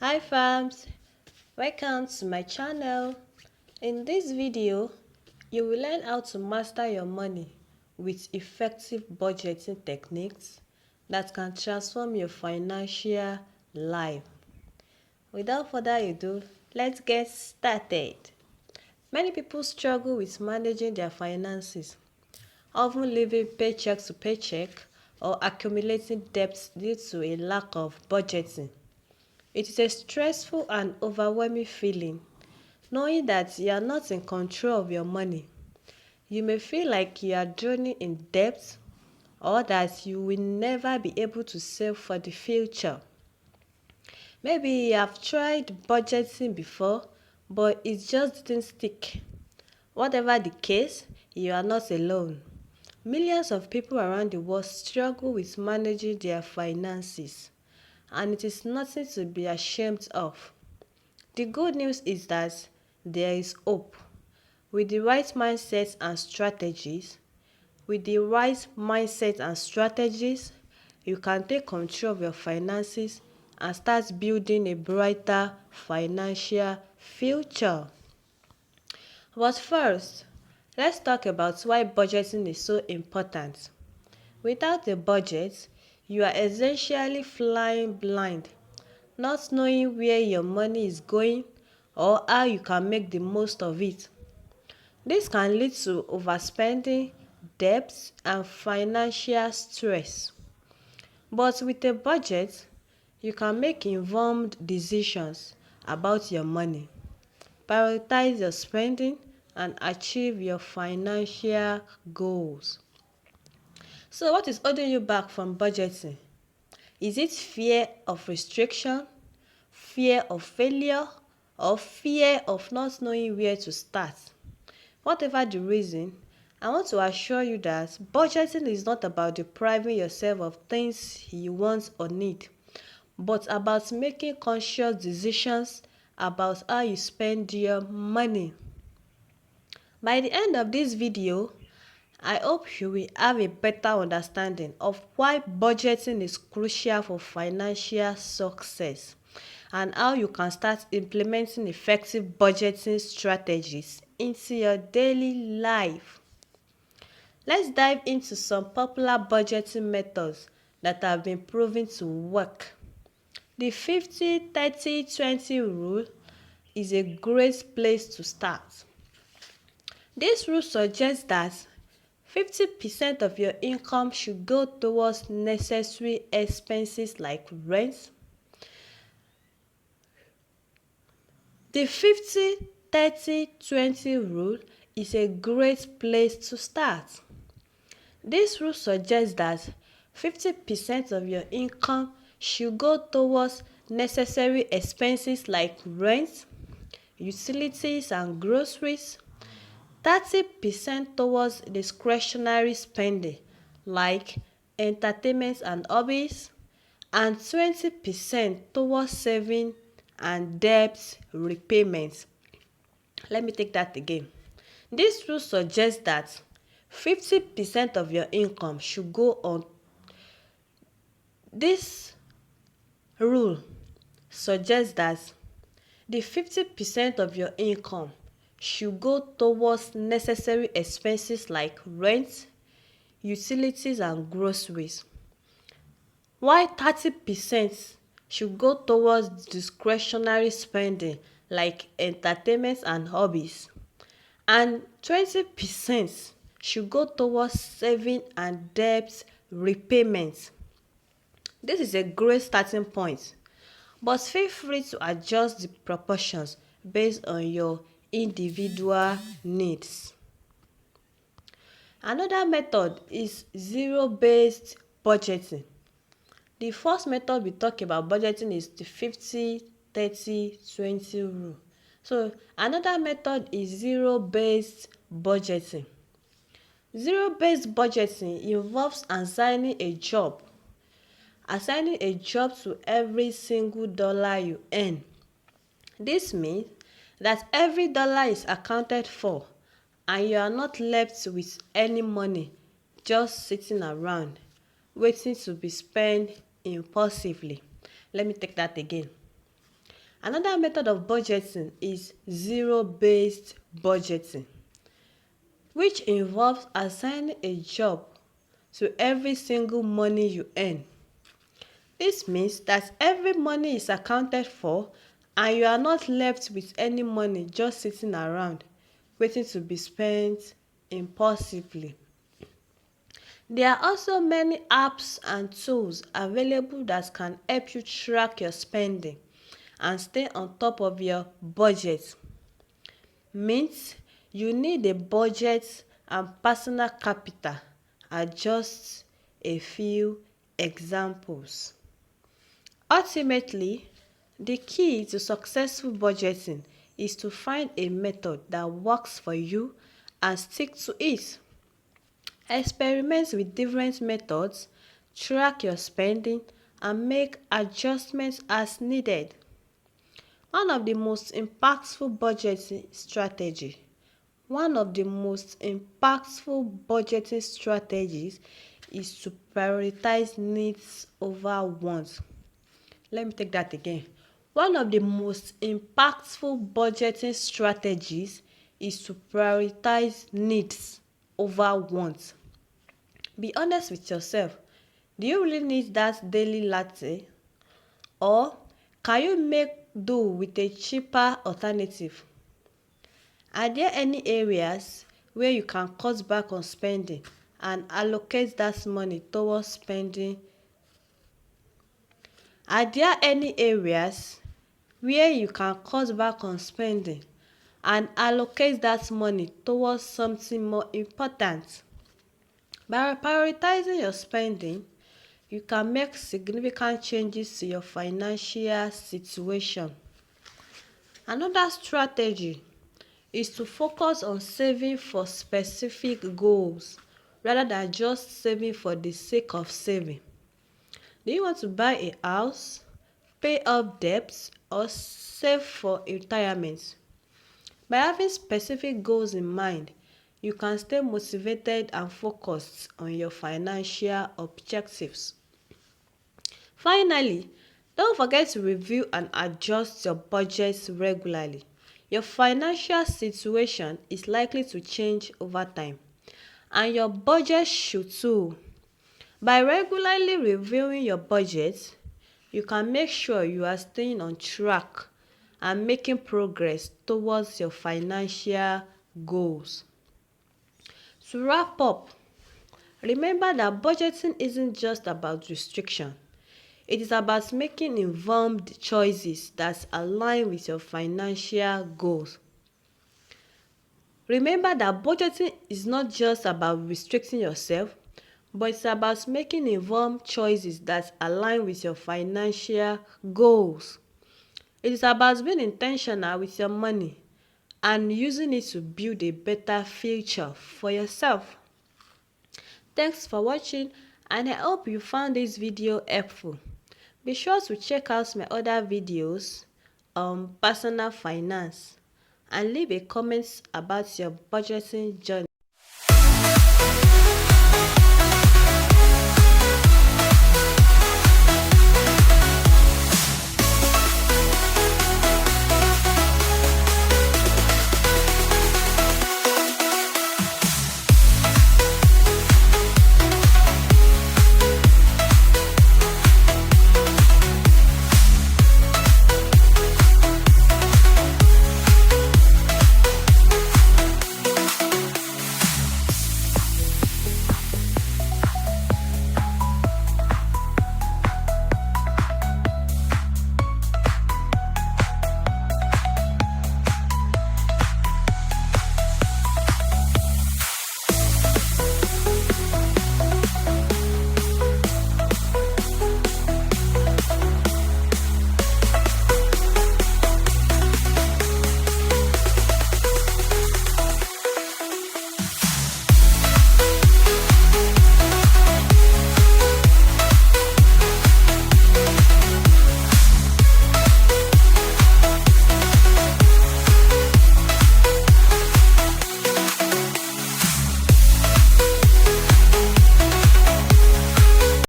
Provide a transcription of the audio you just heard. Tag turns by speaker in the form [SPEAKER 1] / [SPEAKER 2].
[SPEAKER 1] Hi fams, welcome to my channel. In this video, you will learn how to master your money with effective budgeting techniques that can transform your financial life. Without further ado, let's get started. Many people struggle with managing their finances, often living paycheck to paycheck or accumulating debts due to a lack of budgeting. It is a stressful and overwhelming feeling knowing that you are not in control of your money. You may feel like you are drowning in debt or that you will never be able to save for the future. Maybe you have tried budgeting before, but it just didn't stick. Whatever the case, you are not alone. Millions of people around the world struggle with managing their finances, and it is nothing to be ashamed of. The good news is that there is hope. With the right mindset and strategies, you can take control of your finances and start building a brighter financial future. But first, let's talk about why budgeting is so important. Without a budget, you are essentially flying blind, not knowing where your money is going or how you can make the most of it. This can lead to overspending, debt, and financial stress. But with a budget, you can make informed decisions about your money, prioritize your spending, and achieve your financial goals. So, what is holding you back from budgeting? Is it fear of restriction, fear of failure, or fear of not knowing where to start? Whatever the reason, I want to assure you that budgeting is not about depriving yourself of things you want or need, but about making conscious decisions about how you spend your money. By the end of this video, I hope you will have a better understanding of why budgeting is crucial for financial success and how you can start implementing effective budgeting strategies into your daily life. Let's dive into some popular budgeting methods that have been proven to work. The 50-30-20 rule is a great place to start. This rule suggests that 50% of your income should go towards necessary expenses like rent. The 50-30-20 rule is a great place to start. This rule suggests that 50% of your income should go towards necessary expenses like rent, utilities and groceries, 30% towards discretionary spending like entertainment and hobbies, and 20% towards saving and debt repayment. Let me take that again. This rule suggests that 50% of your income should go on. This rule suggests that the 50% of your income should go towards necessary expenses like rent, utilities and groceries, while 30% should go towards discretionary spending like entertainment and hobbies, and 20% should go towards saving and debt repayment. This is a great starting point, but feel free to adjust the proportions based on your individual needs. Another method is zero-based budgeting. The first method we talk about budgeting is the 50-30-20 rule. So another method is zero-based budgeting. Zero-based budgeting involves assigning a job to every single dollar you earn. This means that every dollar is accounted for and you are not left with any money just sitting around waiting to be spent impulsively. Let me take that again. Another method of budgeting is zero-based budgeting, which involves assigning a job to every single money you earn. This means that every money is accounted for and you are not left with any money just sitting around waiting to be spent impulsively. There are also many apps and tools available that can help you track your spending and stay on top of your budget. Means you need a budget and personal capital are just a few examples. Ultimately, the key to successful budgeting is to find a method that works for you and stick to it. Experiment with different methods, track your spending, and make adjustments as needed. One of the most impactful budgeting strategy. One of the most impactful budgeting strategies is to prioritize needs over wants. Let me take that again. One of the most impactful budgeting strategies is to prioritize needs over wants. Be honest with yourself. Do you really need that daily latte? Or can you make do with a cheaper alternative? Are there any areas where you can cut back on spending and allocate that money towards spending? Are there any areas where you can cut back on spending and allocate that money towards something more important? By prioritizing your spending, you can make significant changes to your financial situation. Another strategy is to focus on saving for specific goals rather than just saving for the sake of saving. Do you want to buy a house, pay off debts, or save for retirement? By having specific goals in mind, you can stay motivated and focused on your financial objectives. Finally, don't forget to review and adjust your budgets regularly. Your financial situation is likely to change over time, and your budget should too. By regularly reviewing your budget, you can make sure you are staying on track and making progress towards your financial goals. To wrap up, remember that budgeting isn't just about restriction. It is about making informed choices that align with your financial goals. Remember that budgeting is not just about restricting yourself, but it's about making informed choices that align with your financial goals. It is about being intentional with your money and using it to build a better future for yourself. Thanks for watching, and I hope you found this video helpful. Be sure to check out my other videos on personal finance and leave a comment about your budgeting journey.